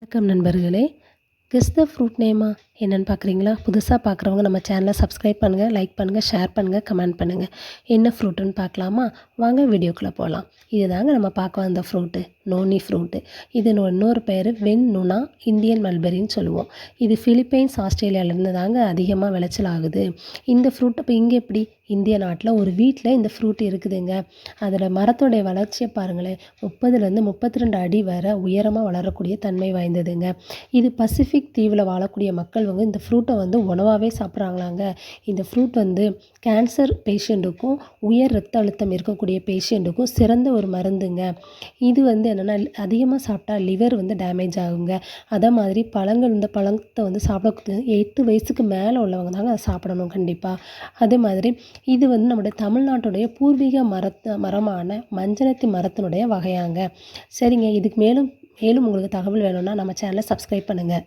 வணக்கம் நண்பர்களே. Guess the fruit நேமா என்னன்னு பார்க்குறீங்களா? புதுசாக பார்க்குறவங்க நம்ம சேனலை சப்ஸ்கிரைப் பண்ணுங்கள், லைக் பண்ணுங்கள், ஷேர் பண்ணுங்கள், கமெண்ட் பண்ணுங்கள். என்ன ஃப்ரூட்டுன்னு பார்க்கலாமா? வாங்க வீடியோக்குள்ளே போகலாம். இதுதாங்க நம்ம பார்க்க வந்த ஃப்ரூட்டு, நோனி ஃப்ரூட்டு. இது இன்னொரு பேர் வெண் நுனா இந்தியன் மல்பெரின்னு சொல்லுவோம். இது ஃபிலிப்பைன்ஸ், ஆஸ்திரேலியாவிலேருந்து தாங்க அதிகமாக விளைச்சல் ஆகுது. இந்த ஃப்ரூட் இப்போ இங்கே எப்படி இந்திய நாட்டில் ஒரு வீட்டில் இந்த ஃப்ரூட் இருக்குதுங்க. அதில் மரத்தோடைய வளர்ச்சியை பாருங்களேன், 30லேருந்து 32 அடி வரை உயரமாக வளரக்கூடிய தன்மை வாய்ந்ததுங்க. இது பசிபிக் தீவில் வாழக்கூடிய மக்கள் இந்த ஃப்ரூட்டை உணவாகவே சாப்பிட்றாங்களாங்க. இந்த ஃப்ரூட் கேன்சர் பேஷண்ட்டுக்கும் உயர் ரத்த அழுத்தம் இருக்கக்கூடிய பேஷண்ட்டுக்கும் சிறந்த ஒரு மருந்துங்க. இது என்னென்னா அதிகமாக சாப்பிட்டா லிவர் டேமேஜ் ஆகுங்க. அதே மாதிரி பழங்கள் இந்த பழத்தை சாப்பிட 8 வயசுக்கு மேலே உள்ளவங்க தாங்க அதை சாப்பிடணும் கண்டிப்பாக. அதே மாதிரி இது நம்முடைய தமிழ்நாட்டுடைய பூர்வீக மரமான மஞ்சனத்தி மரத்தினுடைய வகையாங்க. சரிங்க, இதுக்கு மேலும் உங்களுக்கு தகவல் வேணும்னா நம்ம சேனலை சப்ஸ்கிரைப் பண்ணுங்கள்.